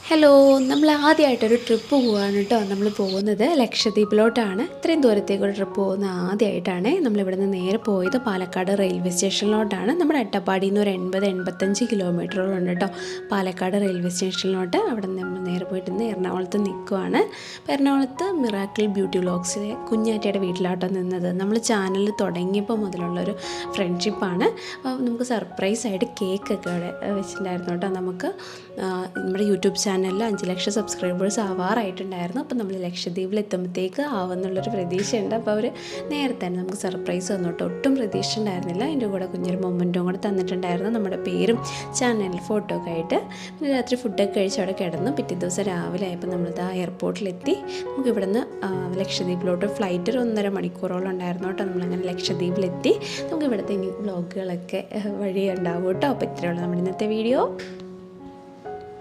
Hello, നമ്മൾ ആദ്യമായിട്ടൊരു trip പോവുകയാണ് കേട്ടോ. നമ്മൾ പോകുന്നത് ലക്ഷദ്വീപിലോട്ടാണ്. ഇത്രയും ദൂരത്തേക്കൊരു ട്രിപ്പ് പോകുന്ന ആദ്യമായിട്ടാണ്. നമ്മളിവിടെ നിന്ന് നേരെ പോയത് പാലക്കാട് റെയിൽവേ സ്റ്റേഷനിലോട്ടാണ്. നമ്മുടെ അട്ടപ്പാടിയിൽ നിന്ന് ഒരു 80-85 കിലോമീറ്ററുകളുണ്ട് കേട്ടോ പാലക്കാട് റെയിൽവേ സ്റ്റേഷനിലോട്ട്. അവിടെ നിന്ന് നമ്മൾ നേരെ പോയിട്ട് ഇന്ന് എറണാകുളത്ത് നിൽക്കുവാണ്. അപ്പോൾ എറണാകുളത്ത് മിറാക്കിൾ ബ്യൂട്ടി വ്ളോഗ്സിലെ കുഞ്ഞാറ്റയുടെ വീട്ടിലാട്ടോ നിന്നത്. നമ്മൾ ചാനൽ തുടങ്ങിയപ്പോൾ മുതലുള്ളൊരു ഫ്രണ്ട്ഷിപ്പാണ്. അപ്പോൾ നമുക്ക് സർപ്രൈസായിട്ട് കേക്കൊക്കെ അവിടെ വെച്ചിട്ടുണ്ടായിരുന്നു കേട്ടോ. നമുക്ക് നമ്മുടെ യൂട്യൂബ് ചാനലിൽ 5 ലക്ഷം സബ്സ്ക്രൈബേഴ്സ് ആവാറായിട്ടുണ്ടായിരുന്നു. അപ്പോൾ നമ്മൾ ലക്ഷദ്വീപിൽ എത്തുമ്പോഴത്തേക്ക് ആവുമെന്നുള്ളൊരു പ്രതീക്ഷയുണ്ട്. അപ്പോൾ അവർ നേരത്തെ തന്നെ നമുക്ക് സർപ്രൈസ് തന്നിട്ട് ഒട്ടും പ്രതീക്ഷ ഉണ്ടായിരുന്നില്ല. അതിൻ്റെ കൂടെ കുഞ്ഞൊരു മൊമെൻറ്റും കൂടെ തന്നിട്ടുണ്ടായിരുന്നു, നമ്മുടെ പേരും ചാനൽ ഫോട്ടോ ഒക്കെ ആയിട്ട്. പിന്നെ രാത്രി ഫുഡൊക്കെ കഴിച്ച് അവിടെ കിടന്നു. പിറ്റേ ദിവസം രാവിലെ ആയപ്പോൾ നമ്മളിത് ആ എയർപോർട്ടിലെത്തി. നമുക്ക് ഇവിടെ നിന്ന് ലക്ഷദ്വീപിലോട്ട് ഫ്ലൈറ്റ് ഒരു 1.5 മണിക്കൂറോളം ഉണ്ടായിരുന്നു കേട്ടോ. നമ്മളങ്ങനെ ലക്ഷദ്വീപിലെത്തി. നമുക്ക് ഇവിടുത്തെ ഇനി വ്ളോഗുകളൊക്കെ വഴി ഉണ്ടാവും കേട്ടോ. അപ്പോൾ ഇത്രയുള്ള നമ്മുടെ ഇന്നത്തെ വീഡിയോ.